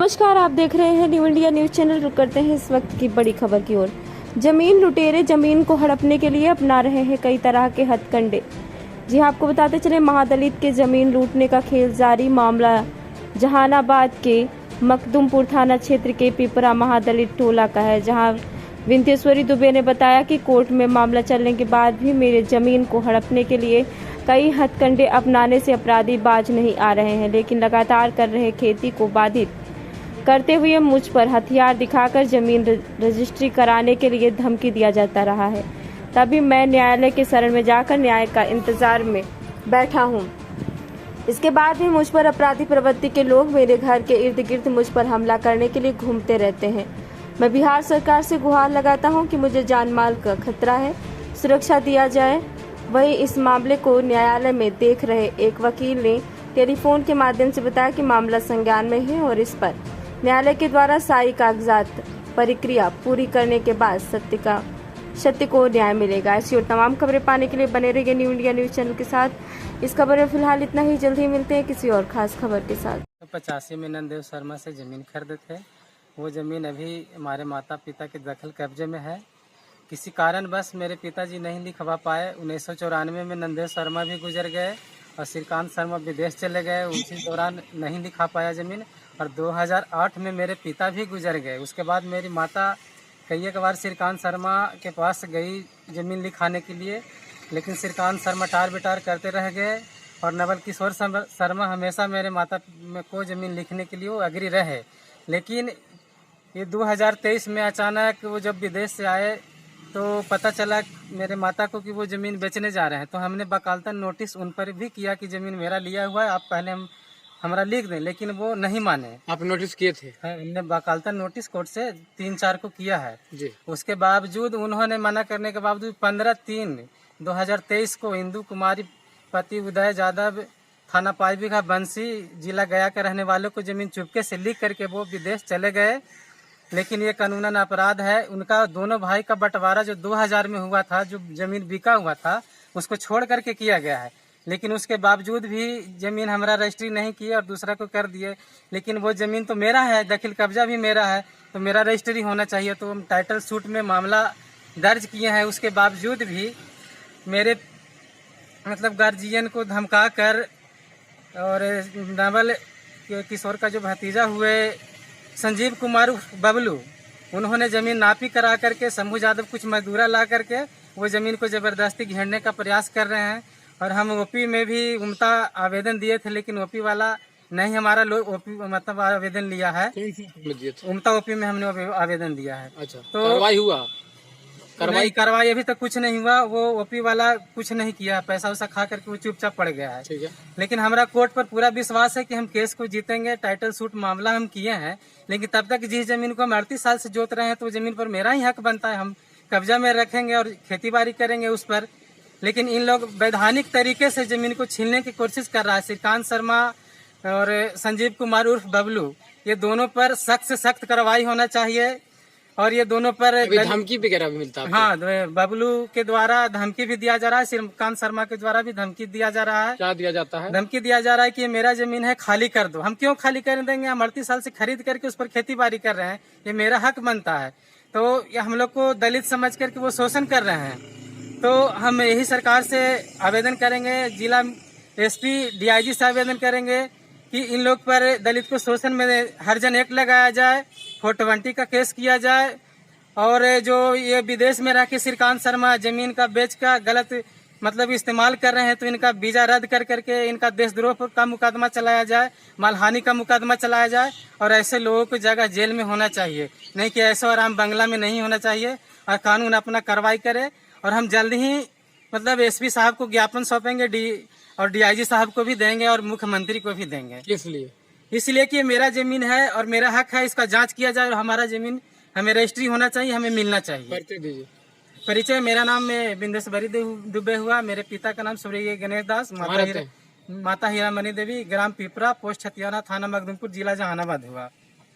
नमस्कार, आप देख रहे हैं न्यू इंडिया न्यूज चैनल। रुक करते हैं इस वक्त की बड़ी खबर की ओर। जमीन लुटेरे जमीन को हड़पने के लिए अपना रहे हैं कई तरह के हथकंडे। जी आपको बताते चले, महादलित के जमीन लूटने का खेल जारी। मामला जहानाबाद के मखदुमपुर थाना क्षेत्र के पिपरा महादलित टोला का है, जहां विंध्येश्वरी दुबे ने बताया कि कोर्ट में मामला चलने के बाद भी मेरे जमीन को हड़पने के लिए कई हथकंडे अपनाने से अपराधी बाज नहीं आ रहे हैं, लेकिन लगातार कर रहे खेती को बाधित करते हुए मुझ पर हथियार दिखाकर जमीन रजिस्ट्री कराने के लिए धमकी दिया जाता रहा है। तभी मैं न्यायालय के शरण में जाकर न्याय का इंतजार में बैठा हूं। इसके बाद भी मुझ पर अपराधी प्रवृत्ति के लोग मेरे घर के इर्द गिर्द मुझ पर हमला करने के लिए घूमते रहते हैं। मैं बिहार सरकार से गुहार लगाता हूं कि मुझे जान माल का खतरा है, सुरक्षा दिया जाए। वहीं इस मामले को न्यायालय में देख रहे एक वकील ने टेलीफोन के माध्यम से बताया कि मामला संज्ञान में है और इस पर न्यायालय के द्वारा सारी कागजात प्रक्रिया पूरी करने के बाद सत्य को न्याय मिलेगा। ऐसी और तमाम खबरें पाने के लिए बने रहिए न्यू इंडिया न्यूज चैनल के साथ। इस खबर में फिलहाल इतना ही, जल्द ही मिलते हैं किसी और खास खबर के साथ। 85 में नंदेव शर्मा से जमीन खरीदे थे। वो जमीन अभी हमारे माता पिता के दखल कब्जे में है। किसी कारण बस मेरे पिताजी नहीं लिखवा पाए। 1994 में नंदेव शर्मा भी गुजर गए और श्रीकांत शर्मा विदेश चले गए, उसी दौरान नहीं लिखा पाया जमीन। और 2008 में मेरे पिता भी गुजर गए। उसके बाद मेरी माता कई एक बार श्रीकांत शर्मा के पास गई जमीन लिखाने के लिए, लेकिन श्रीकांत शर्मा टार बिटार करते रह गए और नवल किशोर शर्मा हमेशा मेरे माता को जमीन लिखने के लिए वो अग्री रहे। लेकिन ये 2023 में अचानक वो जब विदेश से आए तो पता चला मेरे माता को कि वो ज़मीन बेचने जा रहे हैं। तो हमने वकालतन नोटिस उन पर भी किया कि ज़मीन मेरा लिया हुआ है, आप पहले हमारा लिख दें, लेकिन वो नहीं माने। आप नोटिस किए थे? हमने वकालतन नोटिस कोर्ट से 3-4 को किया है जी। उसके बावजूद उन्होंने मना करने के बावजूद 15/3/2023 को इंदु कुमारी पति उदय यादव थाना पाईबिघा बंसी जिला गया के रहने वालों को जमीन चुपके से लिख करके वो विदेश चले गए। लेकिन ये कानूनन अपराध है। उनका दोनों भाई का बंटवारा जो 2000 में हुआ था, जो जमीन बिका हुआ था, उसको छोड़ करके किया गया है। लेकिन उसके बावजूद भी जमीन हमारा रजिस्ट्री नहीं किए और दूसरा को कर दिए। लेकिन वो जमीन तो मेरा है, दखल कब्जा भी मेरा है, तो मेरा रजिस्ट्री होना चाहिए। तो हम टाइटल सूट में मामला दर्ज किए हैं। उसके बावजूद भी मेरे गार्जियन को धमका कर और नवल किशोर का जो भतीजा हुए संजीव कुमार बबलू, उन्होंने जमीन नापी करा करके शंभू यादव कुछ मजदूरा ला करके वो जमीन को जबरदस्ती घेरने का प्रयास कर रहे हैं। और हम ओपी में भी उमता आवेदन दिए थे, लेकिन ओपी वाला नहीं हमारा ओपी आवेदन लिया है। उमता ओपी में हमने आवेदन दिया है। अच्छा, तो कार्रवाई हुआ? कार्रवाई अभी तक कुछ नहीं हुआ। वो ओपी वाला कुछ नहीं किया, पैसा वैसा खा करके वो चुपचाप पड़ गया है। ठीक है। लेकिन हमारा कोर्ट पर पूरा विश्वास है कि हम केस को जीतेंगे। टाइटल सूट मामला हम किए हैं, लेकिन तब तक जिस जमीन को हम 38 साल से जोत रहे हैं, तो जमीन पर मेरा ही हक बनता है। हम कब्जा में रखेंगे और खेती बाड़ी करेंगे उस पर। लेकिन इन लोग वैधानिक तरीके से जमीन को छीनने की कोशिश कर रहा है। श्रीकांत शर्मा और संजीव कुमार उर्फ बबलू, ये दोनों पर सख्त से सख्त कार्रवाई होना चाहिए। और ये दोनों पर धमकी वगैरह भी मिलता है? हाँ, बबलू के द्वारा धमकी भी दिया जा रहा है, श्रीकांत शर्मा के द्वारा भी धमकी दिया जा रहा है। क्या दिया जाता है? धमकी दिया जा रहा है कि ये मेरा जमीन है, खाली कर दो। हम क्यों खाली कर देंगे? हम 38 साल से खरीद करके उस पर खेती बाड़ी कर रहे हैं, ये मेरा हक बनता है। तो ये हम लोग को दलित समझ करके वो शोषण कर रहे हैं। तो हम यही सरकार से आवेदन करेंगे, जिला SP DIG से आवेदन करेंगे कि इन लोग पर दलित को शोषण में हरिजन एक्ट लगाया जाए, 420 का केस किया जाए। और जो ये विदेश में रह के श्रीकांत शर्मा जमीन का बेच का गलत इस्तेमाल कर रहे हैं, तो इनका वीजा रद्द कर करके इनका देशद्रोह का मुकदमा चलाया जाए, मालहानि का मुकदमा चलाया जाए। और ऐसे लोगों को जगह जेल में होना चाहिए, नहीं कि ऐसा आराम बंगला में नहीं होना चाहिए। और कानून अपना कार्रवाई करे। और हम जल्द ही SP साहब को ज्ञापन सौंपेंगे और DIG साहब को भी देंगे और मुख्यमंत्री को भी देंगे। इसलिए कि मेरा जमीन है और मेरा हक है, इसका जांच किया जाए और हमारा जमीन हमें रजिस्ट्री होना चाहिए, हमें मिलना चाहिए। परिचय दीजिए। परिचय, मेरा नाम में विंध्येश्वरी दुबे हुआ, मेरे पिता का नाम सूर्य गणेश दास, माता हीरामणि देवी, ग्राम पिपरा, पोस्ट छतियाना, थाना मखदुमपुर, जिला जहानाबाद हुआ।